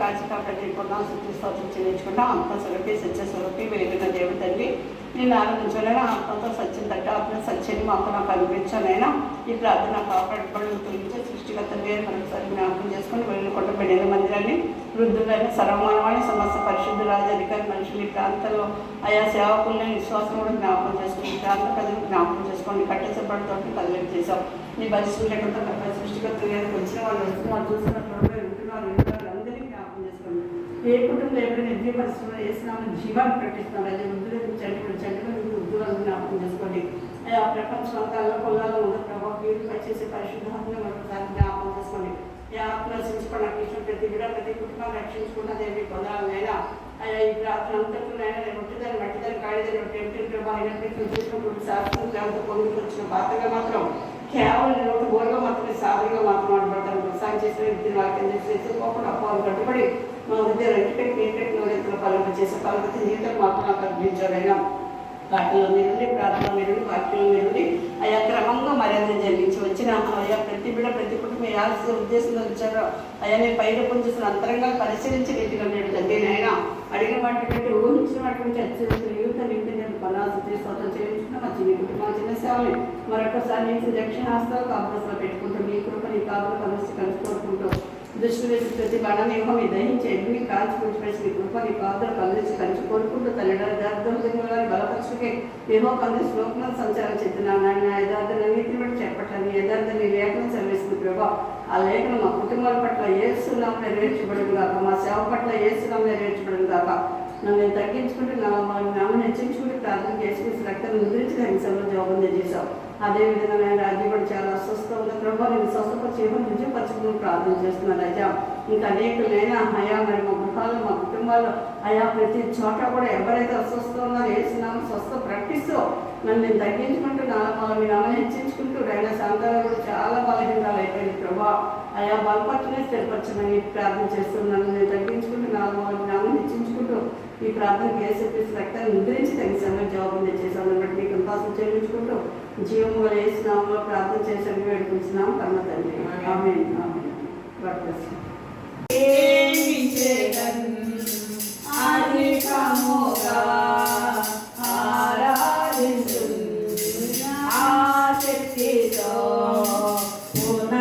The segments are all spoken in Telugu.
కాచి కొన్నా శుద్ధి స్తోత్రం చెల్లించుకున్నాం. ఆత్మ స్వరూపి సత్య స్వరూపి వెలిగిన దేవుడు తండ్రి నేను ఆనందించాలైనా ఆత్మతో సత్యం తట్ట ఆత్మ సత్యాన్ని మాకు నాకు అనిపించాలైనా ఈ ప్రార్థన కాపాడుకోవడం గురించి సృష్టిగత మరొకసారి జ్ఞాపకం చేసుకుని వెళ్ళకుండా పెళ్ళిన మందిరాన్ని వృద్ధులైన సర్వమానవాణి సమస్త పరిశుద్ధ రాజాధికారి మనుషులు ఈ ప్రాంతంలో ఆయా సేవకుల్ని విశ్వాసం కూడా జ్ఞాపకం చేసుకుని ప్రాంత ప్రజలు జ్ఞాపకం చేసుకోండి. కట్టేసపడితో కదలిక చేశాం. నీ పరిస్థితులు లేకుండా సృష్టిగత వచ్చిన వాళ్ళు వస్తున్నారు చూస్తున్నప్పుడు ఉంటున్నారు అందరినీ జ్ఞాపకం చేసుకోండి. ఏ కుటుంబం ఎప్పుడైనా ఎన్ని పరిస్థితుల్లో వేసినామని జీవాన్ని ప్రకటిస్తున్నారు. అదే వృద్ధులు చెడ్డ వృద్ధులను జ్ఞాపకం చేసుకోండి. ఆ ప్రపంచం అంతా కొల్లాలో ఉన్న ప్రభావ వీరిపై చేసే పరిశుద్ధాత్మను మరొకసారి జ్ఞాపకం చేసుకోండి. ఈ ఆత్మ రక్షించుకోవడానికి ఇష్టం ప్రతి బిడ్డ ప్రతి కుటుంబాన్ని రక్షించుకున్నదేమి పొందాలైనా అయ్యా ఈ ప్రార్థన అంతకునైనా నేను ఒట్టిదాన్ని మట్టిదాన్ని కాడిదాన్ని టెంపుల్ ప్రభావ అయినట్టు చూసినప్పుడు శాస్త్రం జాగ్రత్త పొందుకు వచ్చిన బాధగా మాత్రం కేవలం నోటు బోర్గా మాత్రమే సాధనగా మాత్రం మాట్లాడతాను. ప్రోత్సాహం చేసిన విద్యను వాక్యం చేసుకోకుండా అప్పాలు కట్టుబడి మా మధ్య రెండుపెట్టి పలుపు చేసే పలుపు జీవితం మాత్రం నాకు అనిపించాలైనా వాటిలో మీరుండి ప్రార్థన మీరుండి వాక్యంలో మీరుండి అయా క్రమంగా మర్యాద జరిగించి వచ్చిన అయా ప్రతి బిడ్డ ప్రతి కుటుంబం ఏ ఉద్దేశంలో వచ్చారో అయా నేను పైన పొందుతున్న అంతరంగా పరిశీలించి రీతిగా నేను తండ్రి అయినా అడిగిన వాటి కంటే ఊహించిన వాటి గురించి అత్యంత యువత నింపి నేను పలాసు స్తోత్రం చేయించుకున్నా మా చిన్న కుటుంబం చిన్న సేవని మరొకసారి నేను దక్షిణ హస్తాలు కాపురస్లో పెట్టుకుంటూ మీ కృప నీ కాపులు కలిసి కోరుకుంటూ దృష్టి వేసి ప్రతి బాణనిహం దహించి ఎన్ని కాల్చి పుడిచిపేసి నీ కృప నీ పాత్ర కలిసి కంచి కోరుకుంటూ తల్లిదండ్రుల బలపరుచుకే ఏమో కంది శ్లోకం సంచారం చెప్తున్నాను. నాయన యథార్థ నీతిని బట్టి చెప్పట్లని యథార్థ నీ లేఖనం చదివేసింది ప్రభావ. ఆ లేఖనం మా కుటుంబాల పట్ల ఏసునామం నెరవేర్చబడును కాక, మా సేవ పట్ల ఏసునామం నెరవేర్చబడును కాక. నన్ను నేను తగ్గించుకుంటే నామని హెచ్చించుకుంటే ప్రార్థన చేసి రక్తాన్ని ముద్రించి హింసలో జవాబు చేశావు. అదేవిధంగా నేను రాజ్యం కూడా చాలా అస్వస్థ ఉన్న ప్రభావ నేను స్వస్థపరిచి నిజపరచుకుని ప్రార్థన చేస్తున్నాను. అయ్యా ఇంకా అనేకులైనా అయా మరి మా గృహాలు మా కుటుంబాలు అయా ప్రతి చోట కూడా ఎవరైతే అస్వస్థ ఉన్నారో వేసినామో స్వస్థ ప్రకటిస్తూ నన్ను నేను తగ్గించుకుంటూ మీ నామని హెచ్చించుకుంటూ రైనా సాంతాలు కూడా చాలా బలహీనరాలు అయిపోయింది ప్రభావ. అయా బలపరచనే స్థిరపరచమని ప్రార్థన చేస్తున్నాను. నేను తగ్గించుకుంటూ మీ నామని హెచ్చించుకుంటూ ఈ ప్రార్థనకి ఏసీపీసీ రక్తాన్ని ముద్రించి తగిన సమయం జవాబు చేశాను. బట్టి నీకు అంతాసం చెల్లించుకుంటూ జీవము వేసినామలో ప్రార్థన చేసి వేడుకుంటున్నాం కన్న తండ్రి. Amen amen. God bless you. పూర్ణ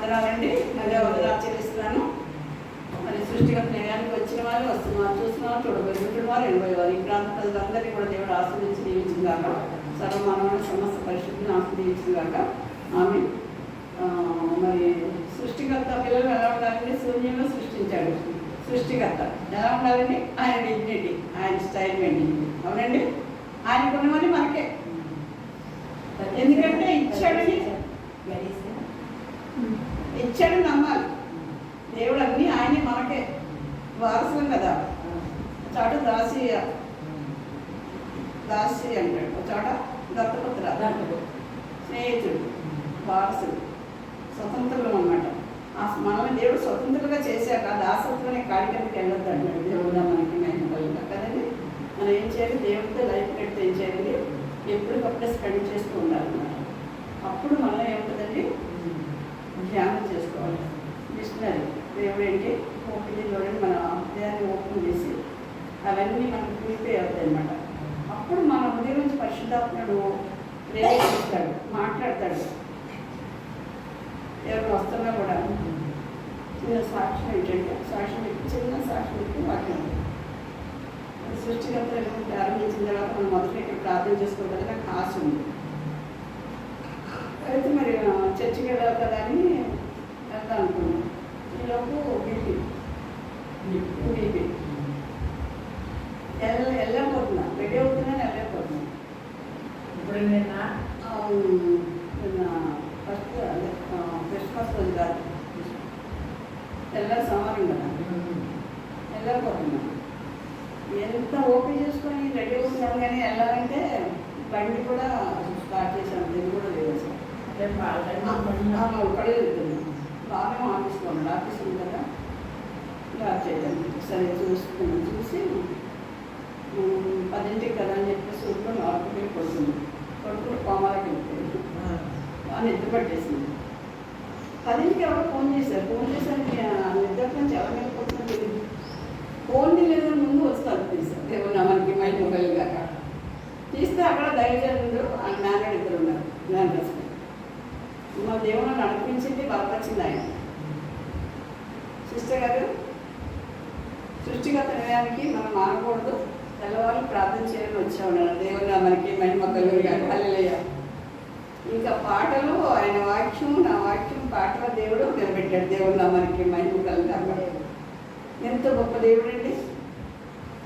వందనాలండి. అదే వందనాలు చెల్లిస్తున్నాను. మరి సృష్టిగత నిర్ణయానికి వచ్చిన వారు, వస్తున్న వారు, చూసిన వారు, చూడబోతున్న వారు, ఎనబోయేవారు ఈ ప్రాంత ప్రజలందరినీ కూడా దేవుడు ఆస్వాదించి దీవించింది కాక, సర్వమానవుల సమస్త పరిస్థితిని ఆస్వాదించింది కాక. ఆమె మరి సృష్టికర్త పిల్లలు ఎలా ఉండాలండి? శూన్యంలో సృష్టించాడు. సృష్టికర్త ఎలా ఉండాలండి? ఆయన డిగ్నిటీ, ఆయన స్టైల్ మెయింటైన్. అవునండి, ఆయనకున్నవని మనకే. ఎందుకంటే ఇచ్చాడని నమ్మాలి. దేవుడు అన్నీ ఆయనే, మనకే వారసులం కదా. చోట దాసి అంటాడు, ఒక చోట దత్తపుత్ర, స్నేహితుడు, వారసుడు, స్వతంత్రులు అన్నమాట. మనల్ని దేవుడు స్వతంత్రంగా చేశాక దాసత్వనే కాడికి వెళ్ళొద్దు అంటాడు. దేవుడు మనకి మేము కదండి. మనం ఏం చేయాలి? దేవుడితో లైఫ్ పెడితే ఏం చేయాలి? ఎప్పటికప్పుడే స్పెండ్ చేస్తూ ఉండాలన్నమాట. అప్పుడు మనలో ఏముంటుందండి? ధ్యానం చేసుకోవాలి. మిషనరీ దేవుడు ఏంటి? ఓపెన్ చూడండి, మన హృదయాన్ని ఓపెన్ చేసి అవన్నీ మనకు ప్రిపేర్ అవుతాయి అన్నమాట. అప్పుడు మన హృదయం నుంచి పరిశుద్ధాత్ముడు ప్రేరేపిస్తాడు, మాట్లాడతాడు. ఎవరు వస్తున్నా కూడా చిన్న సాక్ష్యం ఏంటంటే, చిన్న సాక్ష్యం ఏంటి? వాక్యం. సృష్టికర్త ప్రారంభించిన తర్వాత మనం మొదటి ఇక్కడ ప్రార్థన చేసుకోవాలి. నాకు ఆశ ఉంది. అయితే మరి చర్చికి వెళ్ళాలి కదా అని వెళ్తా అనుకున్నాను. ఈలోపు బీపీ వెళ్ళకపోతున్నా, రెడీ అవుతున్నాను, వెళ్ళకపోతున్నాను. ఇప్పుడు నిన్న ఫస్ట్ అదే క్రిస్మస్ రోజు కాదు, తెల్లారి సోమవారం కదా, వెళ్ళకపోతున్నాను. ఎంత ఓపెన్ చేసుకొని రెడీ అవుతున్నాను కానీ వెళ్ళాలంటే బండి కూడా స్టార్ట్ చేశాను. ఇది కూడా లేదు సార్. కళ్ళు వెళ్తుంది. బాగా ఆఫీస్లో ఉన్నాడు. ఆఫీస్ ఉంది కదా, డ్రాప్ చేయడానికి సరే చూసుకున్నాను. చూసి 10ంటికి కదా అని చెప్పేసి ఊళ్ళో 4కి పడుతుంది. పడుకుని కోమాలకి వెళ్తుంది. బాగా నిద్ర పట్టేసింది. 10ంటికి ఎవరో ఫోన్ చేశారు. నిద్ర నుంచి ఎవరు వెళ్ళిపోతుందో తెలియదు. ఫోన్ తెలియదు ముందు వస్తారు తీసారు. దేవుడు మనకి మైండ్ మొబైల్ కాక తీస్తే అక్కడ దైవజనుడు ఆ జ్ఞానుడు ఇద్దరు ఉన్నారు. జ్ఞానం మా దేవుడు నడిపించింది, బలపరిచింది ఆయన. సిస్టర్ గారు, సృష్టిగత నిర్ణయానికి మనం మానకూడదు, తెల్లవారు ప్రార్థన చేయాలని వచ్చామన్నారు. దేవుడు మనకి మైండ్ మొక్కలు గారు హల్లెలూయా. ఇంకా పాటలు, ఆయన వాక్యం, నా వాక్యం, పాటల దేవుడు నిలబెట్టాడు. దేవుడు మనకి మైండ్ మొక్కలు కాక. ఎంత గొప్ప దేవుడు అండి.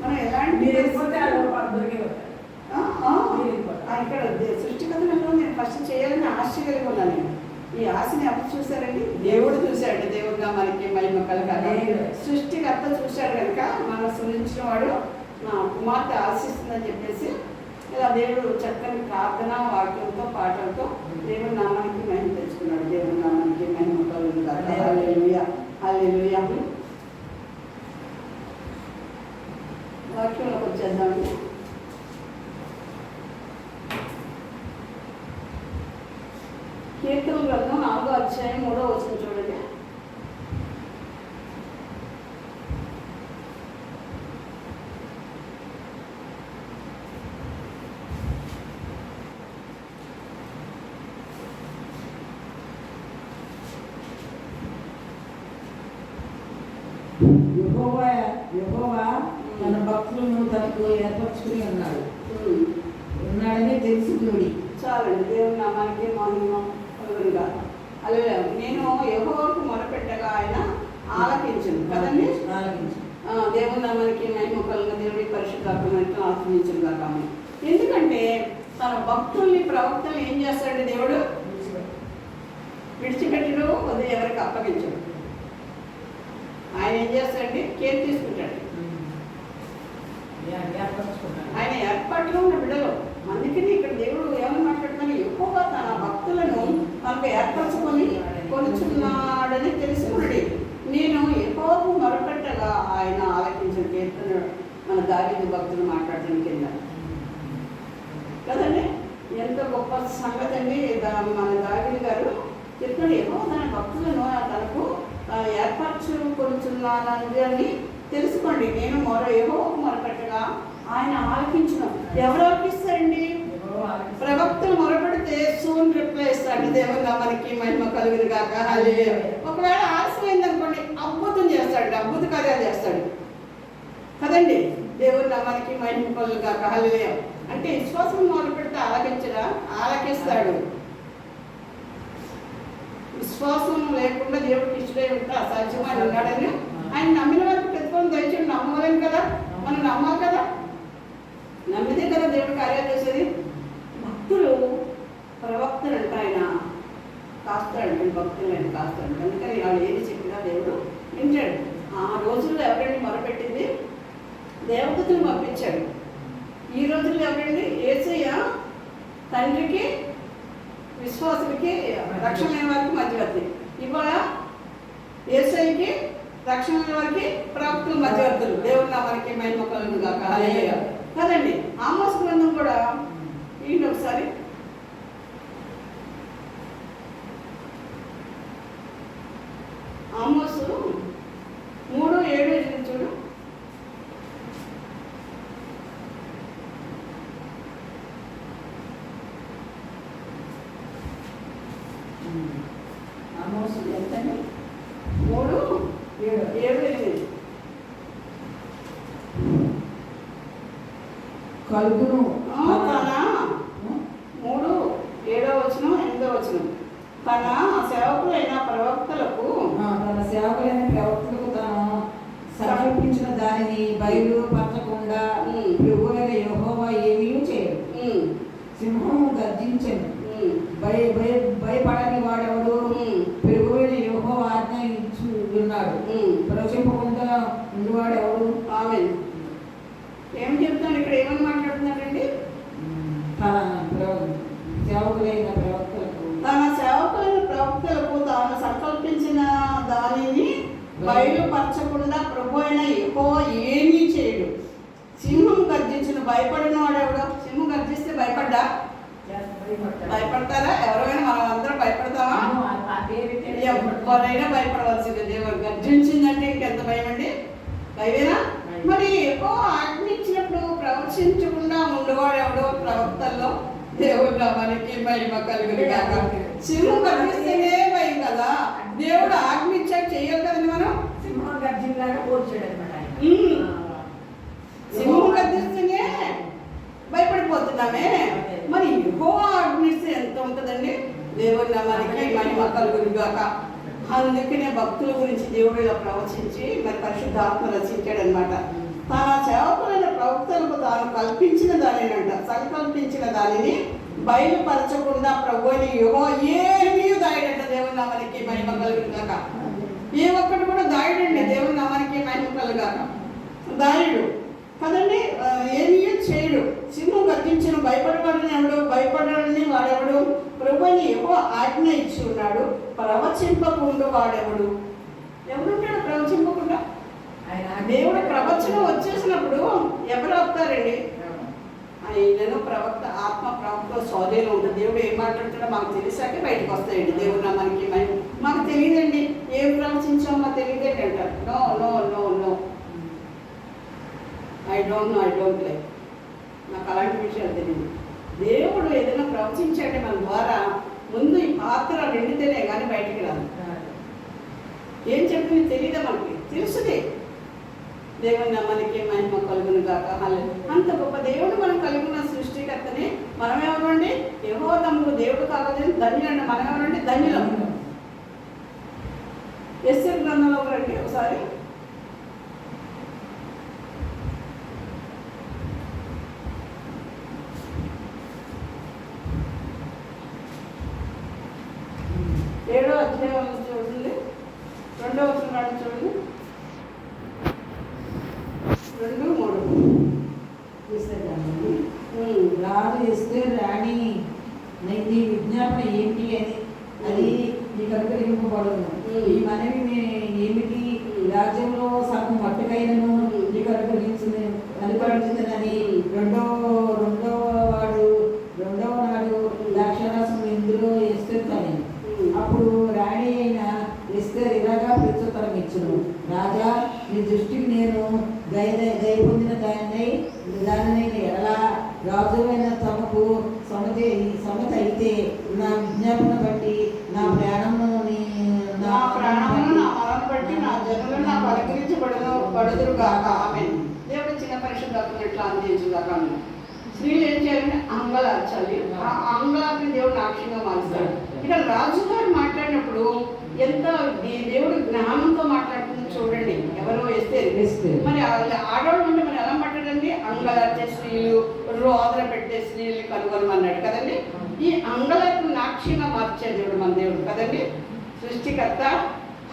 మనం ఎలాంటి ఇక్కడ సృష్టికథలో నేను ఫస్ట్ చేయాలని ఆశ కలిగి ఉన్నాను. నేను ఈ ఆశని ఎవరు చూశారండి? దేవుడు చూశాడు. దేవుడుగా మనకి మహిమ కలగాలి. సృష్టికర్త చూశాడు కనుక మనం సృష్టించిన వాడు నా కుమార్తె ఆశిస్తుందని చెప్పేసి ఇలా దేవుడు చక్కని ప్రార్థన, వాక్యంతో, పాటలతో దేవుడు నామానికి మహిమ తెచ్చుకున్నాడు. దేవుడు నామానికి మహిమ కలుగుతాడు. హల్లెలూయా, హల్లెలూయా. వాక్యంలోకి వచ్చేద్దామండి. కీర్తన గ్రంథం 4వ అధ్యాయం 3వ వచనం చూడండి. యెహోవా తన భక్తులను తనకు ఏర్పరచుకుని ఉన్నాడని తెలిసింది. చాలండి. దేవుని నామానికి మహిమ కలుగునుగా. అలాగే నేను యెహోవాకు మొరపెట్టగా ఆయన ఆలకించను కదండి. దేవుని నామానికి మహిమ కలుగున. దేవుడి పరిశుద్ధాత్మను ఆశ్రయించను కాక. ఎందుకంటే తన భక్తుల్ని, ప్రవక్తలు ఏం చేస్తాడంటే దేవుడు విడిచిపెట్టడు, అది ఎవరికి అప్పగించడు. ఆయన ఏం చేస్తాడండి? కేర్ తీసుకుంటాడు. ఆయన ఏర్పాటులో ఉన్న బిడ్డలు. అందుకని ఇక్కడ దేవుడు ఏమని మాట్లాడుతున్నాడు? ఎక్కువగా తన భక్తులను మనకు ఏర్పరచుకొని కొలుచున్నాడని తెలుసుకున్నాడు. నేను ఎక్కువకు మొరపెట్టగా ఆయన ఆలకించిన కీర్తన మన దావీదు భక్తులు మాట్లాడడం కింద కదండి. ఎంత గొప్ప సంగతి అండి. మన దావీదు గారు చెప్తున్నాడు, ఎక్కువ తన భక్తులను తనకు ఏర్పరచుకొలుచున్నానని అని తెలుసుకోండి. నేను యెహోవాకు మొరపెట్టగా ఆయన ఆలకించిన. ఎవరు ఆలకిస్తారండి? ప్రవక్తలు మొరపెడితే సూన్ రిప్లై ఇస్తాడు. దేవుని నామానికి మహిమ కలుగును గాక. హల్లెలూయా. ఒకవేళ ఆలస్యమైంది అనుకోండి, అద్భుతం చేస్తాడు, అద్భుత కార్యాలు చేస్తాడు కదండి. దేవుని నామానికి మహిమ కలుగును గాక. హల్లెలూయా. అంటే విశ్వాసం మొదలుపెడితే ఆలకిస్తాడు. విశ్వాసం లేకుండా దేవుడికి ఇష్టమై ఉంటే అసాధ్యమని ఉన్నాడని ఆయన నమ్మిన వారికి ప్రతిఫలం దయచేయండి. నమ్మలేము కదా, మనం నమ్మాలి కదా, నమ్మితే కదా దేవుడు కార్యాలు చేసేది. భక్తులు ప్రవక్తలు అంటే ఆయన కాస్తాడు, భక్తులు ఆయన కాస్తాడు. అందుకని వాళ్ళు ఏది చెప్పినా దేవుడు వింటాడు. ఆ రోజుల్లో ఎవరండి మొరపెట్టింది? దేవదూతను పంపించాడు. ఈ రోజుల్లో ఎవరండి? యేసయ్య తండ్రికి విశ్వాసులకి రక్షణ వారికి మధ్యవర్తి. ఇవాళ యేసయ్యకి రక్షణ వారికి ప్రవక్తలు మధ్యవర్తులు. దేవుని నామానికి మహిమ కలుగును గాక. హల్లెలూయా కదండి. ఆమోస్ గ్రంథం కూడా ఏంటి ఒకసారి ఆమోసు 3:7 చూడు. ఆమోసు ఎంతండి? 3:7-8 కలుగును. 3:7-8 తన సేవకులైన ప్రవక్తలకు తాను సంకల్పించిన దానిని బయలుపరచకుండా ప్రభువైన యెహోవా ఏమీ చేయడు. సింహము గర్జించెను, భయపడని వాడెవడు? ప్రభువైన యెహోవా ఆజ్ఞ ఇచ్చున్నాడు, ప్రవచింపకుండా ఉండేవాడెవడు? ఆమేన్. ఏం చెప్తాను ఇక్కడ? ఏమని మాట్లాడుతున్నాడండి? తన సేవకులైన ప్రవక్తలకు తాను సంకల్పించిన దానిని బయలుపరచకుండా ప్రభు అయిన యెహోవా ఏమీ చేయడు. సింహం గర్జించిన భయపడిన వాడెవడో? సింహం గర్జిస్తే భయపడతారా? ఎవరైనా మనం అందరం భయపడతామా? ఎవరైనా భయపడవలసిందే. దేవుడు గర్జించిందంటే ఇంకెంత భయం అండి? భయమేనా? మరి ఎక్కువ ఆజ్ఞ ఇచ్చినప్పుడు ప్రవచించకుండా ఉండేవాడు ఎవడో ప్రవక్తల్లో? దేవుడు నామానికి మహిమ కలుగును గాక. సింహం గర్జిస్తేనే భయం కదా. దేవుడు ఆజ్ఞ ఇచ్చాక చెయ్యాలి కదండి మనం. సింహం గర్జింలాగా పోర్చాడు అనమాట. సింహం గర్జిస్తేనే భయపడిపోతున్నామే. మరి యెహోవా ఆజ్ఞిస్తే ఎంత ఉంటుందండి? దేవుడి నామానికి మహిమ కలుగును గాక. అందుకనే భక్తుల గురించి దేవుడు ఇలా ప్రవచించి మరి పరిశుద్ధాత్మ రచించాడు అనమాట. తన సేవకులైన ప్రవక్తలకు తాను కల్పించిన దానినంట, సంకల్పించిన దానిని బయలుపరచకుండా ప్రభు అయిన యెహోవా ఏమీ దాయడంట. దేవుని నామానికి మహిమ కలుగును గాక. ఏ ఒక్కటి కూడా దాయడండి. దేవుని నామానికి మహిమ కలుగాక. దాయుడు కదండి, ఏమీ చేయడు. సింహం గర్జించిన భయపడవాడని ఎవడు? భయపడని వాడెవడు? ప్రభు అయిన యెహోవా ఆజ్ఞ ఇచ్చి ఉన్నాడు, ప్రవచింపకుండా వాడెవడు? ఎవరుంటాడు ప్రవచింపకుండా? దేవుడు ప్రవచనం వచ్చేసినప్పుడు ఎవరు అవుతారండి? ఆయనను ప్రవక్త, ఆత్మ ప్రవక్త సోదరులు ఉంటుంది. దేవుడు ఏం మాట్లాడుతాడో మాకు తెలిసాకే బయటకు వస్తాయండి. దేవుడు నామానికి మాకు తెలియదండి, ఏం ప్రవచించామో మాకు తెలియదండి అంటారు. No no no no I don't like. నాకు అలాంటి విషయాలు తెలియదు. దేవుడు ఏదైనా ప్రవచించాడే మన ద్వారా ముందు ఈ పాత్ర నిండితేనే కానీ బయటికి రాదు. ఏం చెప్పింది తెలియదా? మనకి తెలుసుదే. దేవుని నామానికి మహిమ కలుగును గాక. అంత గొప్ప దేవుడు మనం కలిగిన సృష్టికర్తని మనం ఎవరండి? యెహోవా తమకు దేవుడు కావాలని ధన్యులండి. మనం ఎవరండి? ధన్యులం. ఎస్తేరు గ్రంథంలో రండి ఒకసారి. ఏడో అధ్యాయం చూడండి, 2వ వచనం చూడండి. నీ విజ్ఞాపన ఏంటి అని అది నీకు అనుగ్రహింపబడును. ఈ మనవి ఏమిటి? రాజ్యంలో సగం మట్టుకైనను నీకు అనుగ్రహించిందని రెండవ నాడు ద్రాక్షారసం ఇందులో ఎస్తేర్తాను. అప్పుడు రాణి అయిన ఎస్తేర్ ఇలాగా ప్రత్యుత్తరం ఇచ్చును, రాజా, నీ దృష్టికి నేను దయ పొందిన దానినైన ఎలా రాజువైన తమకు సమత అయితే నా విజ్ఞాపన బట్టి నా ప్రాణమును బట్టి నా జనులు నాకు అనుగ్రహించబడుదురుగాక. ఆమేన్. దేవుడు చిన్న పరిశుద్ధాత్మను ఎట్లా అందించుగాక. స్త్రీలు ఏం చేయాలంటే అంగలార్చాలి. ఆ అంగలార్ని దేవుడు నాక్షంగా మారుస్తాడు. ఇక్కడ రాజుగారు మాట్లాడినప్పుడు ఎంత దేవుడు జ్ఞానంతో మాట్లాడుతుంది చూడండి. ఎవరో వేస్తే మరి ఆడవాళ్ళు ఉంటే మరి ఎలా మాట్లాడండి? అంగలార్చే స్త్రీలు, రోదన పెట్టే స్త్రీలు కనుగొనమన్నాడు కదండి. ఈ అంగలార్పు నాక్షంగా మార్చే దేవుడు మన దేవుడు కదండి. సృష్టికర్త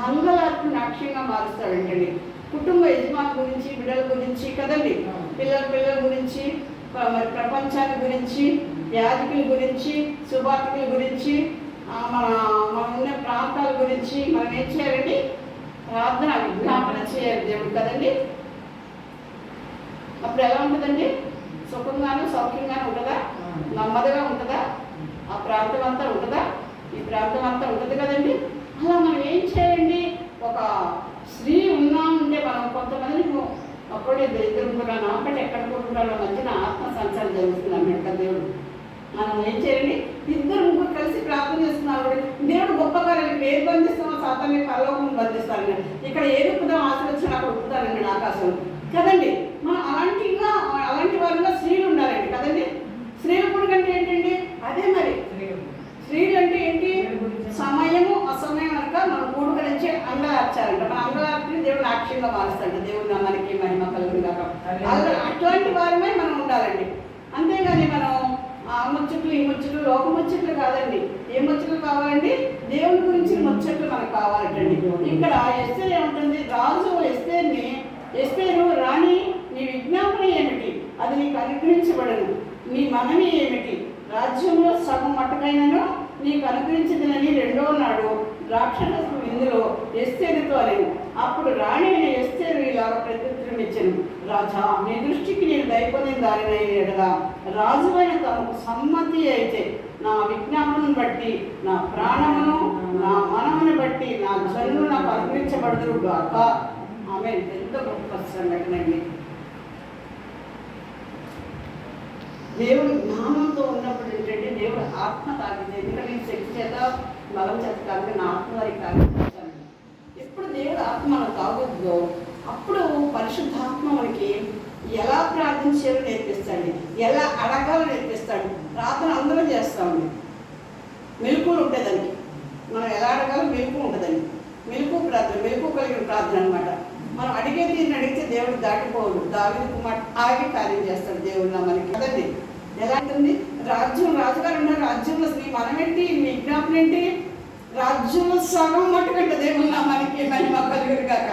అంగలార్పు నాక్షంగా మారుస్తాడంటండి. కుటుంబ యజమాని గురించి, బిడ్డల గురించి కదండి, పిల్లల గురించి, మరి ప్రపంచాన్ని గురించి, యాజకుల గురించి, సువార్తికుల గురించి, మన ఉన్న ప్రాంతాల గురించి మనం ఏం చేయాలండి? ప్రార్థన విజ్ఞాపన చేయాలి దేవుడు కదండి. అప్పుడు ఎలా ఉంటుందండి? సుఖంగాను సౌఖ్యంగాను ఉంటుందా? నెమ్మదిగా ఉంటుందా? ఆ ప్రాంతం అంతా ఉంటుందా? ఈ ప్రాంతం అంతా ఉంటుంది కదండి. అలా మనం ఏం చేయాలండి? ఒక స్త్రీ ఉన్నామంటే మనం కొంతమంది అప్పుడే ఇద్దరు ఉంటున్నాను అంటే ఎక్కడ కూర్చుంటారో మధ్యన ఆత్మ సంచారం జరుగుతున్నాం వెంట దేవుడు. మనం ఏం చేయండి? ఇద్దరు ముగ్గురు కలిసి ప్రార్థన చేస్తున్నారు. దేవుడు గొప్ప కార్యాలు ఏది బంధిస్తామో సాతాన్ని పరలోకం బంధిస్తారని, ఇక్కడ ఏది ఉప్పుదాం ఆశీర్వచన అక్కడ ఉప్పుతారండి ఆకాశం కదండి. మనం అలాంటి వారిలో స్త్రీలు ఉండాలండి కదండి. స్త్రీల పురుగు అంటే ఏంటండి? అదే మరి స్త్రీలు అంటే ఏంటి? సమయము అసమయం కనుక మనం కూడుకరించి అంగలార్చాలంట. మన అంగలార్చిని దేవుడు నాక్షంగా మారుస్తాడు. దేవుడు మనకి మహిమ కలుగుడు కాక. అట్లాంటి వారమే మనం ఉండాలండి. అంతేగాని మనం ఆ ముచ్చట్లు ఈ ముచ్చట్లు లోక ముచ్చట్లు కాదండి. ఏ ముచ్చట్లు కావాలండి? దేవుని గురించి ముచ్చట్లు మనకు కావాలంటండి. ఇక్కడ ఎస్తేర్ ఏముంటుంది? రాజు ఎస్తేరు రాణి, నీ విజ్ఞాపన ఏమిటి? అది నీకు అనుగ్రహించబడను. నీ మనవి ఏమిటి? రాజ్యంలో సగం మట్టుకైనను నీకు అనుగ్రహించిందని రెండవ నాడు ద్రాక్షరసం ఇందులో ఎస్తేరుతో అని. అప్పుడు రాణి అయిన ఎస్తేరు ఇలా ప్రత్యుత్తరం ఇచ్చాను, రాజా, నీ దృష్టికి నేను దయపొందిన దానిని ఎడగా రాజువైన తమకు సమ్మతి అయితే నా విజ్ఞాపనను బట్టి నా ప్రాణమును నా మనమును బట్టి నా జనులు నాకు అనుగ్రహించబడదురు గాక. ఆమె ఎంత గొప్ప సంఘటనండి. దేవుడు జ్ఞానంతో ఉన్నప్పుడు ఏంటంటే దేవుడు ఆత్మ తాగితే, ఎందుకంటే నేను శక్తి చేత బలం చేత కాదు, నా ఆత్మ వారికి తాగిస్తాను. ఎప్పుడు దేవుడు ఆత్మ మనం తాగుద్దో అప్పుడు పరిశుద్ధాత్మ మనకి ఎలా ప్రార్థించాలో నేర్పిస్తాడు, ఎలా అడగాలో నేర్పిస్తాడు. ప్రార్థన అందరం చేస్తామండి. మెలకువలు ఉంటుందండి. మనం ఎలా అడగాలో మెలకు ఉంటుందండి. మెలకు ప్రార్థన, మెలకు కలిగిన ప్రార్థన అనమాట. మనం అడిగే దీన్ని అడిగితే దేవుడు దాటిపోడు. దావీదు ఆగి కార్యం చేస్తాడు దేవుడు మనకి కదండి. ఎలా ఉంటుంది? రాజుగారు ఉన్నారు, రాజ్యంలో స్త్రీ మనమేంటి? విజ్ఞాపన ఏంటి? రాజ్యంలో సగం మట్టుకంటే దేవుడు మనకి మహిమ కలుగుడు కాక.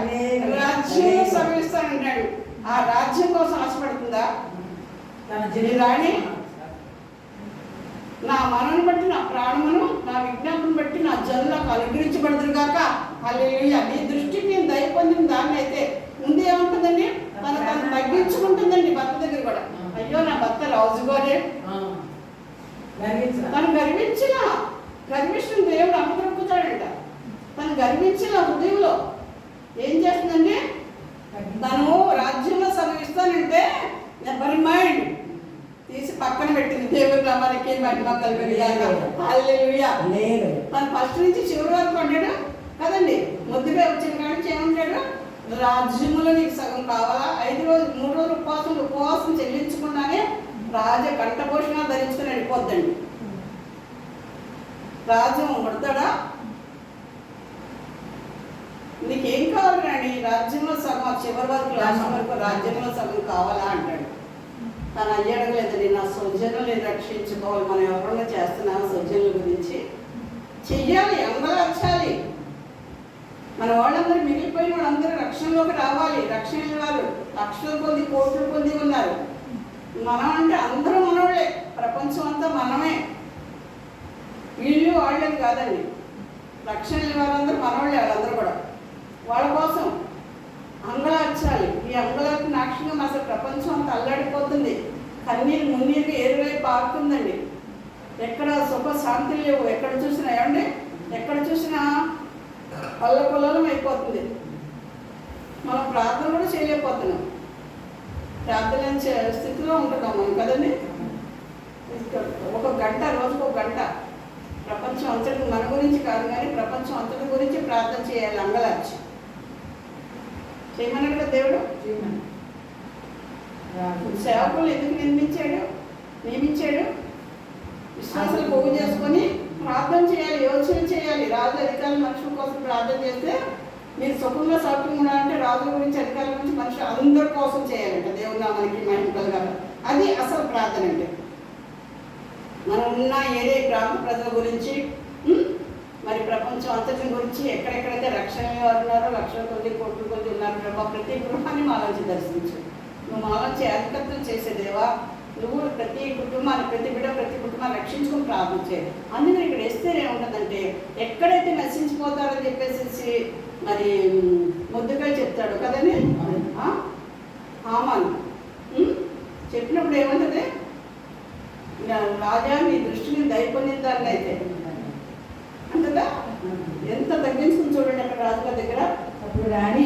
రాజ్యంలో సగం ఇస్తానంటాడు. ఆ రాజ్యం కోసం ఆశపడుతుందా రాణి? నా మనను బట్టి నా ప్రాణమును నా విజ్ఞాపన బట్టి నా జనులకు అనుగ్రహించబడుతురు కాక. హల్లెలూయా. నీ దృష్టికి నేను దయ పొందిన దాన్ని అయితే ముందు ఏముంటుందండి? తను తగ్గించుకుంటుందండి భర్త దగ్గర కూడా. అయ్యో నా భర్త రాజుగారే, తను గర్వించిన దేవుడు అనుగ్రహించాడంట. తను గర్వించిన హృదయంలో ఏం చేస్తుందండి? తను రాజ్యంలో చదివిస్తానంటే నెవర్ మైండ్ తీసి పక్కన పెట్టింది. దేవుడు మనకి మహిమ కలుగును గాక. హల్లెలూయా. తను ఫస్ట్ నుంచి చివరి వరకు అన్నాడు కదండి. ముద్దుగా వచ్చిన కానీ ఏమంటాడు? రాజ్యములో నీకు సగం కావాలా? 3 రోజులు ఉపవాసం చెల్లించకుండానే రాజ కంఠభూషణ ధరించుకుని వెళ్ళిపోద్దండి. రాజ్యం ముడతాడా? నీకేం కావాలి రాణి? రాజ్యంలో సగం చివరి వరకు లాస్ట్ వరకు రాజ్యంలో సగం కావాలా అంటాడు. తను అయ్యడగలేదండి. నా సౌజన్యుల్ని రక్షించుకోవాలి. మనం ఎవరైనా చేస్తున్నాం సౌజన్యుల గురించి చెయ్యాలి, అంగలార్చాలి. మన వాళ్ళందరూ మిగిలిపోయిన వాళ్ళందరూ రక్షణలోకి రావాలి. రక్షణ వారు లక్షల కొద్ది కోట్ల కొద్ది ఉన్నారు. మనం అంటే అందరూ మనోళ్ళే, ప్రపంచం అంతా మనమే. వీళ్ళు వాళ్ళని కాదండి, రక్షణ వారందరూ మనవాళ్ళే, వాళ్ళందరూ కూడా వాళ్ళ కోసం అంగలార్చాలి. ఈ అంగలార్చి నాక్షంగా అసలు ప్రపంచం అంతా అల్లాడిపోతుంది. కన్నీరు మున్నీరు ఏరువైపు పారుతుందండి. ఎక్కడ సుఖ శాంతి లేవు, ఎక్కడ చూసినా ఏమండి, ఎక్కడ చూసినా అల్లకొల్లం అయిపోతుంది. మనం ప్రార్థన కూడా చేయలేకపోతున్నాం, ప్రార్థన స్థితిలో ఉంటున్నాం మనం కదండి. ఒక గంట, రోజుకు ఒక గంట ప్రపంచం అంతటి మన గురించి కాదు కానీ ప్రపంచం అంతటి గురించి ప్రార్థన చేయాలి. అంగలార్చి చేయమన్నాడు కదా దేవుడు. సేవకులు ఎందుకు నియమించాడు? విశ్వాసాలు పోగు చేసుకొని ప్రార్థన చేయాలి, యోచన చేయాలి. రాజు అధికారులు మనుషుల కోసం ప్రార్థన చేస్తే మీరు సుఖంగా సౌఖ్యంగా ఉండాలంటే రాజుల గురించి, అధికారుల గురించి, మనుషులు అందరి కోసం చేయాలంట. దేవుడు మనకి మహిమ కలగాలి. అది అసలు ప్రార్థన అంటే. మనం ఉన్న ఏరియా ప్రాంత ప్రజల గురించి, మరి ప్రపంచం అంతటి గురించి, ఎక్కడెక్కడైతే రక్షణ ఉన్నారో, లక్షల కొద్ది కోట్ల కొద్ది ఉన్నారు ప్రభా, ప్రతి గృహాన్ని మాలోంచి దర్శించు. నువ్వు మాలోంచి అధికత్వం చేసేదేవా, నువ్వు ప్రతి కుటుంబాన్ని, ప్రతి బిడ్డ, ప్రతి కుటుంబాన్ని రక్షించుకొని ప్రార్థన చేయాలి. అందుకని ఇక్కడ వేస్తే ఏముంటుందంటే, ఎక్కడైతే నశించిపోతారని చెప్పేసి మరి ముద్దుగా చెప్తాడు కదండి హామాను. చెప్పినప్పుడు ఏముంటుంది, రాజా నీ దృష్టిని దయపొందిందాన్ని అయితే అంటదా, ఎంత తగ్గించుకుని చూడండి అక్కడ రాజుల దగ్గర. అప్పుడు రాణి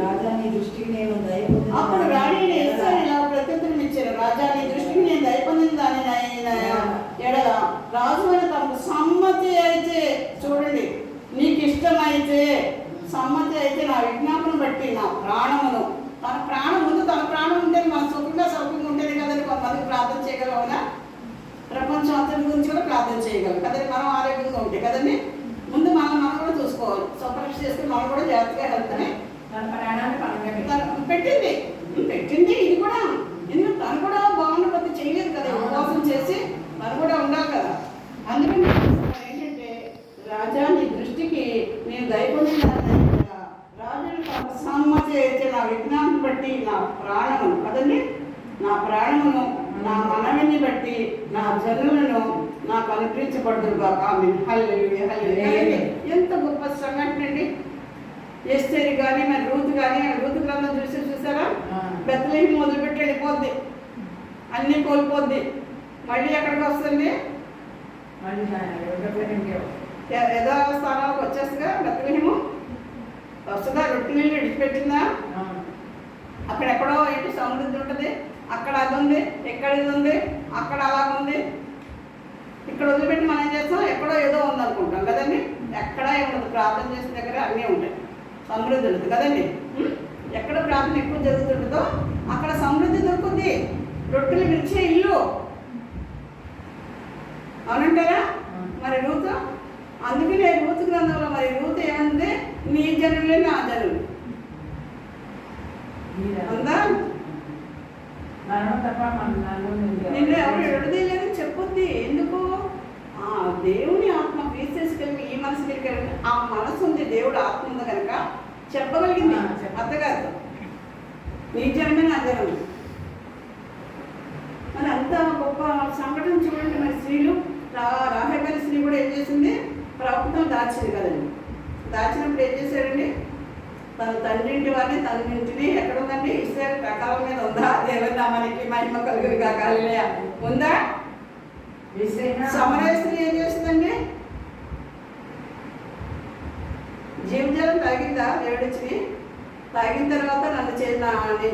రాజా నీ దృష్టికి నేను అప్పుడు రాణిని ఎస్తారు ఇలా ప్రత్యుత్తరం ఇచ్చారు. రాజా నీ దృష్టికి నేను దయపొందిందాన్ని ఎడల రాజు అని తనకు సమ్మతి అయితే, చూడండి, నీకు ఇష్టమైతే సమ్మతి అయితే నా విజ్ఞాపన బట్టి నా ప్రాణమును, తన ప్రాణం ముందు తన ప్రాణం ఉంటే మన సుఖంగా ఉంటేనే కదండి కొంతమందికి ప్రార్థన చేయగలం కదా. ప్రపంచం అంతటి గురించి కూడా ప్రార్థన చేయగలం కదండి, మనం ఆరోగ్యంగా ఉంటే కదండి. ముందు మనం కూడా చూసుకోవాలి, స్వపరీక్ష చేస్తే మనం కూడా జాగ్రత్తగా వెళ్తానే. తన ప్రాణాన్ని పెట్టింది ఇది కూడా, ఎందుకంటే తను కూడా బాగున్న పద్ధతి చేయలేదు కదా, ఉపవాసం చేసి తను కూడా ఉండాలి కదా. అందుకని ఏంటంటే, రాజా నీ దృష్టికి నేను దయపొందిందాన్ని రాజుని తన సమ్మతి అయితే నా విజ్ఞానం బట్టి నా ప్రాణమును కదండి, నా ప్రాణమును నా మనవిని బట్టి నా జనులను నాకు అనుగ్రహించబడుదురుగాక. ఆమేన్. హల్లెలూయా, హల్లెలూయా. ఎంత గొప్ప సంఘటన అండి. ఎస్తేరు కానీ, మరి రూతు కానీ, రూతు గ్రంథం చూసారా, బెత్లెహేము మొదలుపెట్టి వెళ్ళిపోద్ది, అన్నీ కోల్పోద్ది, మళ్ళీ ఎక్కడికి వస్తుంది, యథాస్థానాలకు వచ్చేస్తుందా, బెత్లెహేము వస్తుందా, రొట్టె నీళ్ళు విడిచిపెట్టిందా, అక్కడెక్కడో ఏంటి సమృద్ధి ఉంటుంది, అక్కడ అది ఉంది, ఎక్కడ ఇది ఉంది, అక్కడ అలాగుంది. ఇక్కడ వదిలిపెట్టి మనం ఏం చేస్తాం, ఎక్కడో ఏదో ఉందనుకుంటాం కదండి. ఎక్కడా ఏముండదు, ప్రార్థన చేసిన దగ్గర అన్నీ ఉంటాయి, సమృద్ధి ఉంటుంది కదండి. ఎక్కడ ప్రార్థన ఎక్కువ జరుగుతుంటుందో అక్కడ సమృద్ధి దొరుకుతుంది. రొట్టెలు విరిచే ఇల్లు అవునంటారా. మరి రూతు, అందుకనే రూతు గ్రంథంలో మరి రూతు ఏమంది, నీ జనులే నా జనులు అందా, నిన్ను ఎవరు ఎడదీయలేదని చెప్పుద్ది. ఎందుకు, దేవుని ఆత్మ తీసుకెళ్ళి ఈ మనసు దగ్గర ఆ మనసు ఉంది, దేవుడు ఆత్మ ఉంది కనుక చెప్పగలిగింది. అత్తగారు నీ జనమే నా జనం. మరి అంత గొప్ప సంఘటన చూడండి. మరి స్త్రీలు, రాహేబేలు స్త్రీ కూడా ఏం చేసింది, ప్రభుత్వం దాచింది కదండి. దాచినప్పుడు ఏం చేశారండి, తన తండ్రింటి వారిని, తన్నింటిని ఎక్కడ ఉందండి, ఇస్రాయేల్ ప్రకారం మీద ఉందా, దేవుని నామానికి మహిమ కలుగునుగా. హల్లెలూయా. ఉందా? సమరయ స్త్రీ ఏం చేసిందండి, జీవజలం తాగిందా, దేవుడిచ్చి తాగిన తర్వాత నేను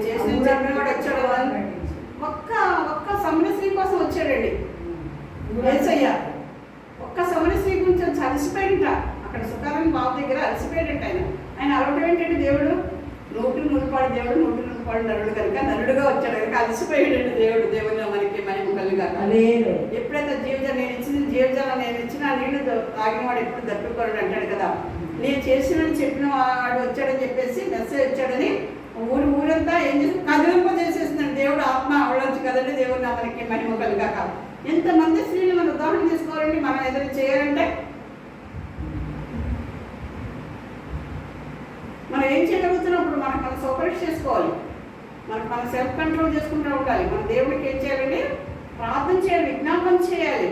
చేసిన చెప్పిన వాడు వచ్చాడు. ఒక్క సమరయ స్త్రీ కోసం వచ్చాడండి యేసయ్య. ఒక్క సమరయ స్త్రీ గురించి వచ్చి అలసిపోయింట, అక్కడ సుకారాన్ని బాబు దగ్గర అలసిపోయాడంట. ఆయన అలవడం ఏంటంటే, దేవుడు 100 దేవుడు 100 నరుడు కనుక నరుడుగా వచ్చాడు కనుక అలసిపోయాడండి దేవుడు. దేవుని మనకి మహిమ కలుగాక. ఎప్పుడైతే జీవజలం నేను ఇచ్చిన నీళ్లు తాగిన వాడు ఎప్పుడు దప్పుకోడు అంటాడు కదా. నేను చేసినని చెప్పిన వాడు వచ్చాడని చెప్పేసి మెసేజ్ వచ్చాడని ఊరంతా ఏం చేసి కదిలింప చేసేస్తున్నాడు దేవుడు ఆత్మ అవడొచ్చు కదండి. దేవుడు మనకి మహిమ కలుగాక. ఎంతమంది స్త్రీలు మనం ఉదాహరణ తీసుకోవాలండి. మనం ఏదైనా చేయాలంటే మనం ఏం చేయగలుగుతున్నప్పుడు మనం సపరేట్ చేసుకోవాలి, మనం సెల్ఫ్ కంట్రోల్ చేసుకుంటూ ఉండాలి. మన దేవుడికి ఏం చేయాలండి, ప్రార్థన చేయాలి, విజ్ఞాపన చేయాలి.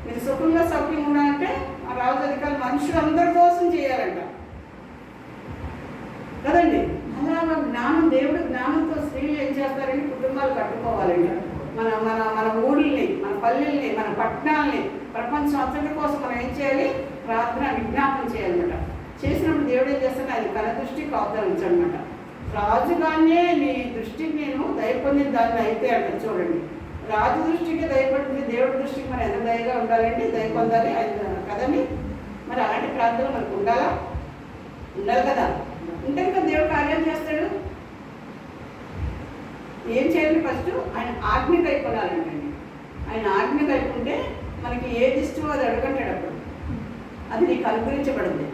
మీరు సుఖంగా సౌఖ్యంగా ఉండాలంటే ఆ రాజు అధికారులు మనుషులందరి కోసం చేయాలంట కదండి. అలాగా జ్ఞానం, దేవుడు జ్ఞానంతో స్త్రీలు ఏం చేస్తారంటే కుటుంబాలు కట్టుకోవాలంట. మన మన మన ఊళ్ళని, మన పల్లెల్ని, మన పట్టణాలని, ప్రపంచం అంతటి కోసం మనం ఏం చేయాలి? ప్రార్థన, విజ్ఞాపన చేయాలన్నమాట. చేసినప్పుడు దేవుడు ఏం చేస్తాడు? ఆయన కళ దృష్టి కాపుదలించనమాట. రాజుగానే నీ దృష్టికి నేను దయపొందిన దాన్ని అయితే అంటారు. చూడండి, రాజు దృష్టికి దయపడుతుంది, దేవుడి దృష్టికి మనం ఎంత దయగా ఉండాలండి, దయ పొందాలి కదండి. మరి అలాంటి ప్రార్థన మనకు ఉండాలి కదా. ఉంటే కదా దేవుడు కార్యం చేస్తాడు. ఏం చేయాలి? ఫస్ట్ ఆయన ఆజ్ఞ కైకొనాలంటండి. ఆయన ఆజ్ఞ కైకుంటే మనకి ఏది ఇష్టమో అది అడగంటాడు. అప్పుడు అది నీకు అనుగ్రహించబడింది.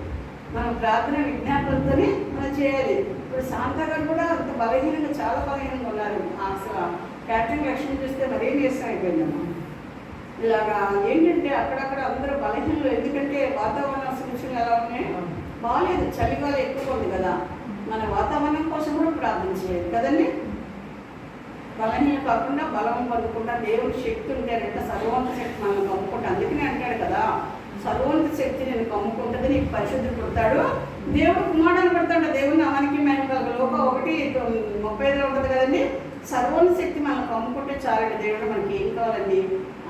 మనం ప్రార్థన విజ్ఞాపనతోనే మనం చేయాలి. ఇప్పుడు శాంత గారు కూడా అంత బలహీనంగా, చాలా బలహీనంగా ఉన్నారు. అసలు క్యాటరింగ్ లక్ష్యం చూస్తే మరీ నీరసం అయిపోయిందమ్మా. ఇలాగా ఏంటంటే అక్కడక్కడ అందరూ బలహీనలు. ఎందుకంటే వాతావరణ సూచనలు ఎలా ఉన్నాయి? బాగాలేదు, చలిగాలి ఎక్కువ ఉంది కదా. మన వాతావరణం కోసం కూడా ప్రార్థన చేయాలి కదండి. బలహీన కాకుండా బలం పొందకుండా దేవుడి శక్తి ఉంటేనంటే సర్వోన్నత శక్తి మనం కమ్ముకుంటా. అందుకనే అంటాడు కదా, సర్వోన్నత శక్తి నేను కమ్ముకుంటుంది, నీకు పరిశుద్ధి పుడతాడు, దేవుడు కుమారుడు పడతాడు. దేవుని నామానికి మేము లోక 1:35 ఉంటుంది కదండి. సర్వోన్నత శక్తి మనం కమ్ముకుంటే చాలండి. దేవుడు మనకి ఏం కావాలండి?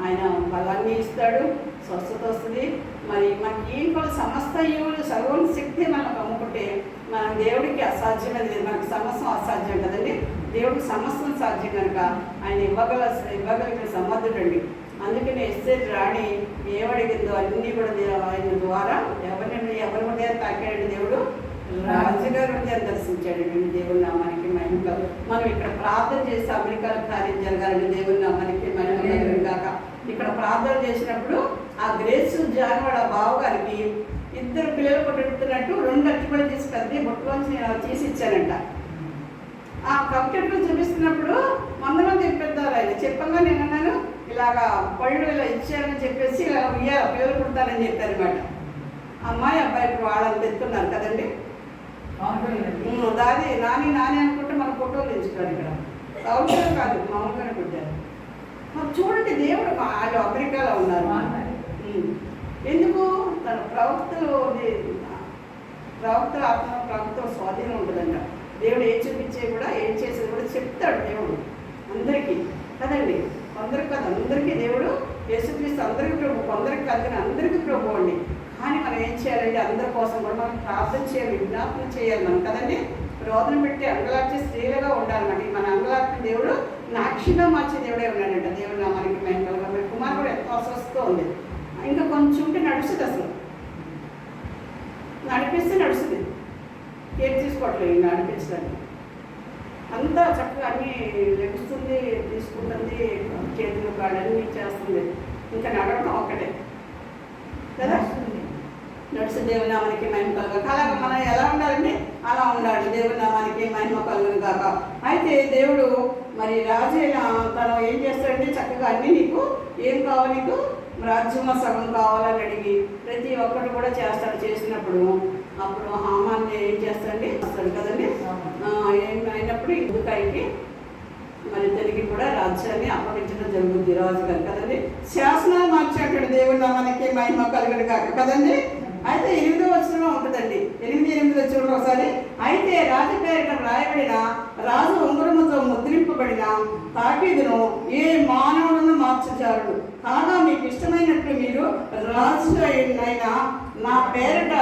ఆయన బలాన్ని ఇస్తాడు, స్వస్థత వస్తుంది. మరి మనకి ఏం కావాలి? సమస్త ఈవులు సర్వోన్నత శక్తి మనం కమ్ముకుంటే మనం దేవుడికి అసాధ్యమైనది లేదు. మనకి సమస్తం అసాధ్యం కదండి. దేవుడికి సమస్తం సాధ్యం కనుక ఆయన ఇవ్వగలిగిన సమర్థుడండి. అందుకని ఎస్తేర్ రాణి ఏమడిగిందో అన్నీ కూడా ఆయన ద్వారా ఎవరి హృదయాన్ని తాకాడండి దేవుడు? రాజుగారి హృదయాన్ని దర్శించాడండి. దేవుని నామానికి మహిమ. మనం ఇక్కడ ప్రార్థన చేసి అమెరికాలో కార్యం జరగాలండి. దేవుని నామానికి మహిమ కాక ఇక్కడ ప్రార్థన చేసినప్పుడు ఆ గ్రేస్ జాన్ వాడు ఆ బావగారికి 2 పిల్లలు కొట్టుతున్నట్టు 2 అరటిపళ్ళు తీసి కద్ది బొట్టులోంచి నేను తీసి ఇచ్చానంట. ఆ కంప్యూటర్ చూపిస్తున్నప్పుడు 100 మంది చెప్పేస్తారు. ఆయన చెప్పంగా నేను అన్నాను, ఇలాగా పళ్ళు ఇలా ఇచ్చారని చెప్పేసి ఇలా పిల్లలు పుడతారని చెప్పారు అనమాట. అమ్మాయి అబ్బాయి ఇప్పుడు వాళ్ళని తెస్తున్నారు కదండి. దాది నాని అనుకుంటే మన ఫోటోలు ఎంచుకోవాలి. ఇక్కడ సౌకర్యం కాదు, మామూలుగానే పుట్టారు. మరి చూడండి, దేవుడు వాళ్ళు అమెరికాలో ఉన్నారు. ఎందుకు? తన ప్రవక్తల ఆత్మ, ప్రవక్త స్వాధీనం ఉంటుందంట. దేవుడు ఏం చూపించే కూడా, ఏం చేసేది కూడా చెప్తాడు దేవుడు అందరికీ కదండి. కొందరికి కాదు, అందరికీ దేవుడు యేసుక్రీస్తు అందరికీ ప్రభు, కొందరికి కాదు అందరికీ ప్రభు అండి. కానీ మనం ఏం చేయాలంటే అందరి కోసం కూడా మనం ప్రార్థన చేయాలి, విజ్ఞాపన చేయాలి మనం కదండి. రోదన పెట్టి అంగలార్చే స్త్రీలుగా ఉండాలన్నమాట. మన అంగలార్చిన దేవుడు నాక్షిగా మార్చే దేవుడే ఉన్నాడంట. దేవుడు నా మనకి మైండ్గా మీ కుమార్ కూడా ఎంతో అస్వస్థతో ఉంది. ఇంకా కొంచెం ఉంటే నడుస్తుంది, అసలు నడిపిస్తే నడుస్తుంది. కేర్ తీసుకోవట్లేదు ఇంకా నడిపించడానికి. అంతా చక్కగా అన్నీ లెగుస్తుంది, తీసుకుంటుంది, చేతులు కాడన్నీ చేస్తుంది. ఇంకా నడవడం ఒక్కటే కదా. నడుసు దేవుని నామానికి మహిమ కలుగు. అలాగ మనం ఎలా ఉండాలండి? అలా ఉండాలి. దేవుని నామానికి మహిమ కలుగును కాక. అయితే దేవుడు మరి రాజైన తను ఏం చేస్తాడంటే చక్కగా అన్నీ నీకు ఏం కావాలి? నీకు రాజ్యంలో సగం కావాలని అడిగి ప్రతి ఒక్కరు కూడా చేస్తాడు. చేసినప్పుడు అప్పుడు హామాన్ని ఏం చేస్తాడండి? వస్తాడు కదండి. ఏం అయినప్పుడు ఇందుకైకి మరి తిరిగి కూడా రాజ్యాన్ని అప్పగించడం జరుగుతుంది రాజు గారు కదండి. శాసనాలు మార్చేటాడు. దేవుని నామానికి మహిమ కలుగును కాక కదండి. అయితే 8వ వచనంలో ఉంటుందండి. 8 వచనంలో ఒకసారి, అయితే రాజు పేరిట వ్రాయబడిన రాజు ఉంగరముతో ముద్రింపబడిన తాకీదును ఏ మానవులను మార్చజాలడు. కాగా మీకు ఇష్టమైనట్లు మీరు రాజు అయినా నా పేరిట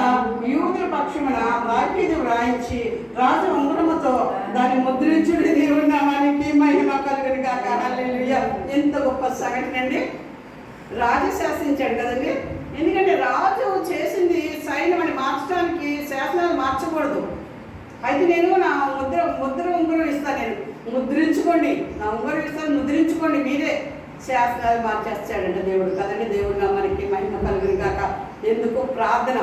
యూదుల పక్షమున తాకీదు వ్రాయించి రాజు ఉంగరముతో దాన్ని ముద్రించుడి. దేవుని నామానికి మహిమ కలుగును కాక. హల్లెలూయా. ఎంత గొప్ప సంఘటన అండి. రాజు శాసించాడు కదండి. ఎందుకంటే రాజు చేసింది సైన్యం అని మార్చడానికి శాసనాలు మార్చకూడదు. అయితే నేను నా ఉంగరం ఇస్తాను, నేను ముద్రించుకోండి, నా ఉంగరం ఇస్తాను, ముద్రించుకోండి, మీరే శాసనాలు మార్చేస్తాడంట దేవుడు కదండి. దేవుడు మనకి మహిమ కలుగును కాక. ఎందుకు? ప్రార్థన.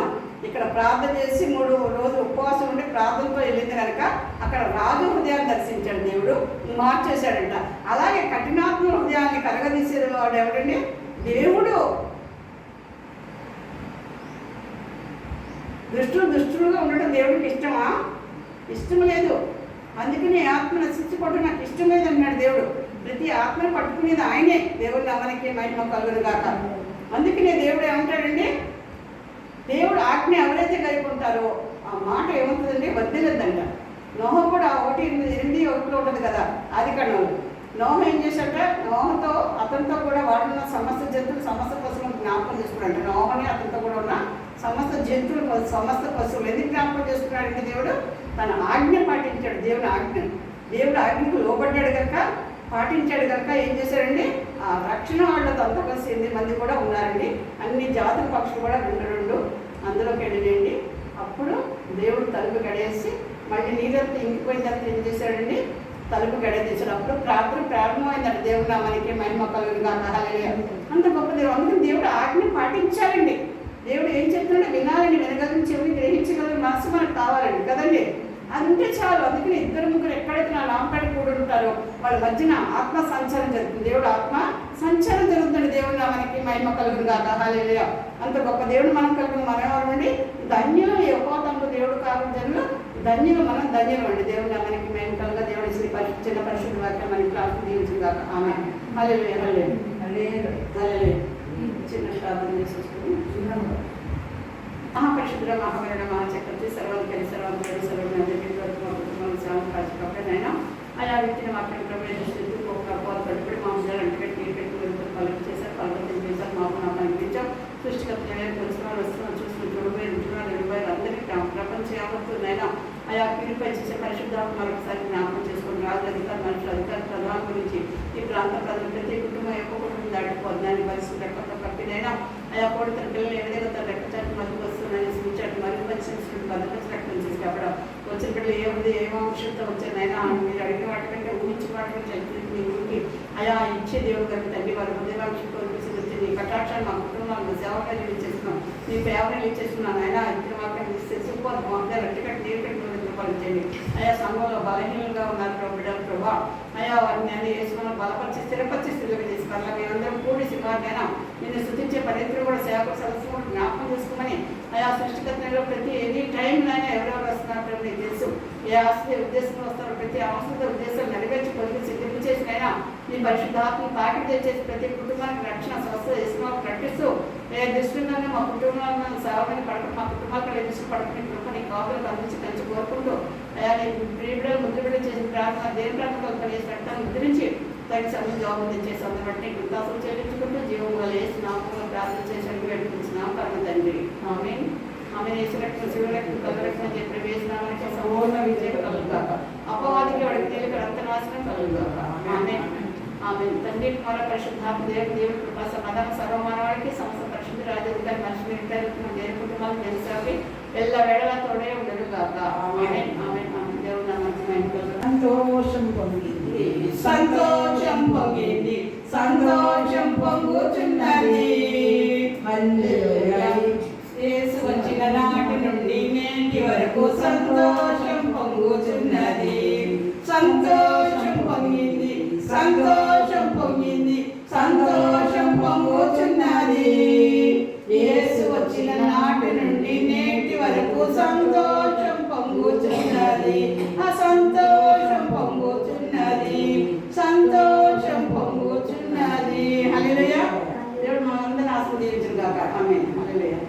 ఇక్కడ ప్రార్థన చేసి 3 రోజులు ఉపవాసం ఉండి ప్రార్థనతో వెళ్ళింది కనుక అక్కడ రాజు హృదయాన్ని దర్శించాడు దేవుడు, మార్చేశాడంట. అలాగే కఠినాత్మ హృదయాన్ని కలగదీసేది వాడు ఎవడండి? దేవుడు. దుష్టులుగా ఉండటం దేవుడికి ఇష్టమా? ఇష్టం లేదు. అందుకని ఆత్మ నశించుకోవడం నాకు ఇష్టం లేదన్నాడు దేవుడు. ప్రతి ఆత్మను పట్టుకునేది ఆయనే. దేవుడు మనకి మహిమ కలుగును కాక. అందుకనే దేవుడు ఏమంటాడండి, దేవుడు ఆజ్ఞ ఎవరైతే కైకుంటారో ఆ మాట ఏమవుతుందండి, వదిలేదంట. నోహ కూడా 1:8 ఉంటుంది కదా ఆది కాండంలో. నోహ ఏం చేశాట, నోహతో అతనితో కూడా వాడున్న సమస్త జంతువులు సమస్త పశువులను జ్ఞాపకం చేసుకున్నాడు. నోహని అతనితో కూడా ఉన్న సమస్త జంతువులు సమస్త పశువులు ఎందుకు జ్ఞాపకం చేసుకున్నాడంటే, దేవుడు తన ఆజ్ఞ పాటించాడు. దేవుడు ఆజ్ఞకు లోబడ్డాడు కనుక, పాటించాడు కనుక ఏం చేశాడండి, ఆ రక్షణ వాళ్ళతో అంతా కలిసి 8 మంది కూడా ఉన్నారండి. అన్ని జాతుల పక్షులు కూడా 2 అందులోకి వెళ్ళినాయండి. అప్పుడు దేవుడు తలుపు గడేసి మళ్ళీ నీరంతా ఇంకిపోయిన తర్వాత ఏం చేశాడండి, తలుపు గడేసాడు. అప్పుడు ప్రార్థన ప్రారంభమైందండి. దేవుడు నామానికి మహిమ కలుగునుగా, హల్లెలూయా. అంత గొప్ప దేవుడు. అందుకని దేవుడు ఆజ్ఞ పాటించాలండి. దేవుడు ఏం చెప్తున్నాడో వినాలని, వినగలని, చెవిని గ్రహించగలని మనసు మనకు కావాలండి కదండి. అది ఉంటే చాలు. అందుకని 2-3 ఎక్కడైతే నా నామపడి కూడి ఉంటారో వాళ్ళ మధ్యన ఆత్మ సంచారం జరుగుతుంది. దేవుడు ఆత్మ సంచారం జరుగుతుంది. దేవుడు నామానికి మహిమ కలుగునుగా, హల్లెలూయా. అంత గొప్ప దేవుడు మనం కలుగును. మనం ఎవరండి, ధన్యులు. యెహోవాతో దేవుడు కావాలి జనులు ధన్యులు, మనం ధన్యులు అండి. దేవుడు నామానికి మహిమ కలుగుగా. దేవుడు చిన్న పరిశుద్ధ వాక్యం మనకి ప్రార్థన దీవించుగాక. ఆమేన్. హల్లెలూయా, హల్లెలూయా. చిన్న ప్రార్థన చేసేసుకుని, మహాపరిశుద్ధుడ మహావరుడ మహాచక్రవర్తి సర్వాధికారి సర్వాధికారి సర్వజ్ఞానైనా ఆయా వ్యక్తిని మాట్లాడి ప్రవేశిస్తూ పోరాడు మాంసాలు అంటుపెట్టి నీరు పెట్టి వెళ్తూ పలుకు చేశారు, పలుకం చేశారు. మాకు నాకు అనిపించాం. సృష్టికర్త తెలుసుకున్నారు, వస్తున్నారు, చూస్తున్నారు, చూడబోయి అందరికీ ప్రపంచ యావత్తునైనా ఆయా పీడిపై చేసే పరిశుద్ధాత్మ మరొకసారి జ్ఞాపకం చేసుకుని రాజు అధికారులు, మనుషుల అధికారుల ప్రధాన గురించి ఈ ప్రాంత ప్రజలు ప్రతి కుటుంబం ఎక్కువ కుటుంబం దాటిపోతుంది. దాన్ని పరిస్థితి రెక్కతో కప్పినైనా ఆయా కోడి తన పిల్లలు ఏ విధంగా తన రెక్కచాటు మధ్య వస్తున్నాయని సూచాడు, మరియు పరిశీలించుకుంటూ భద్రపరచడం చేసి అక్కడ వచ్చిన పిల్లలు ఏ వంశంతో వచ్చానైనా మీరు అడిగిన వాటికంటే ఊహించిన వాటికంటే మీ ఊరికి ఆయా ఇచ్చే దేవుడు కనుక తండ్రి వారి హృదయవాంక్షతో వచ్చి నీ కటాక్షాన్ని మా కుటుంబాలను సేవగా చేస్తున్నాం, నీ ఫేవరెట్ ఇచ్చేస్తున్నాను. ఆయన ఇచ్చిన వాక్యం సూపర్ బాగుంది. రెట్టుకట్టి నీరు కట్టి పరిచయండి. ఆయా సంఘంలో బలహీనంగా ఉన్నారు బిడ్డలు ప్రభా. ఆయా వారిని అన్ని వేసుకున్న బలపరిచి స్థిరపరిచి స్థితిలోకి తీసుకోవాలి. మేమందరం కూడి సినిమాకైనా నిన్ను స్థుతించే పరిస్థితులు కూడా సేవకు సదస్సు కూడా జ్ఞాపకం చేసుకోమని ఆయా సృష్టికర్తలో ప్రతి ఎనీ టైంలోనే ఎవరెవరు వస్తున్నట్టు నీకు తెలుసు. ఏ ఆస్తి ఉద్దేశంలో వస్తారో ప్రతి ఆస్తి ఉద్దేశాలు నెరవేర్చి పొంది సిద్ధింపు చేసినైనా నీ పరిశుద్ధాత్మ తాకిడి తెచ్చేసి ప్రతి కుటుంబానికి రక్షణ స్వస్థ చేసుకుని ప్రకటిస్తూ ఏ దృష్టిలోనే మా కుటుంబాలను సేవని పడకుండా మా కుటుంబాలకు దృష్టి పడుకుని కృపని కాపులకు అందించి పెంచి కోరుకుంటూ అయా నీ ప్రియబిడ్డలు ముద్రబిడ్డ చేసిన ప్రార్థన దేని ప్రార్థన కలిసి రక్తాన్ని ముద్రించి తగిన సమయం జవాబు తెచ్చేసి అందబట్టి గుర్తాసులు చెల్లించుకుంటూ జీవంగా లేసి నామంలో ప్రార్థన చేసి అడిగి పెట్టుకుంటున్నాం పరమ తండ్రి. ఆమేన్. ఆమె యేసురక్షణ శివరక్షణ కలరక్షణ చెప్పి వేసినామని సంపూర్ణ విజయం కలుగుగాక. అపవాదికి వాడికి తేలిక రక్తనాశనం కలుగుగాక. ఆమేన్. ఆమె తండ్రి కుమార పరిశుద్ధాత్మ దేవుడి కృపా సమాధాన సర్వమానవాడికి సమస్త పరిశుద్ధ రాజాధికారి మనుషులు దేని కుటుంబాలు తెలిసావి ఎల్ల వేళలా తోడే ఉండదు కాక. ఆమేన్. ఆమేన్. దేవుడు నా మంచి సంతోషం పొంగింది, సంతోషం పొంగింది, సంతోషం పొంగుచున్నది. హల్లెలూయా. యేసు వచ్చిన నాటి నుండి నేటి వరకు సంతోషం పొంగుచున్నది. సంతోషం పొంగింది, సంతోషం పొంగింది, సంతోషం పొంగుచున్నది. యేసు వచ్చిన నాటి నుండి నేటి వరకు సంతోషం పొంగుచున్నది. ఆ సంతోషం పొంగుచున్నది, సంతోషం పొంగుచున్నది. హల్లెలూయా. దేవుడు మనందరిని ఆశీర్వదించుగాక. ఆమేన్. హల్లెలూయా.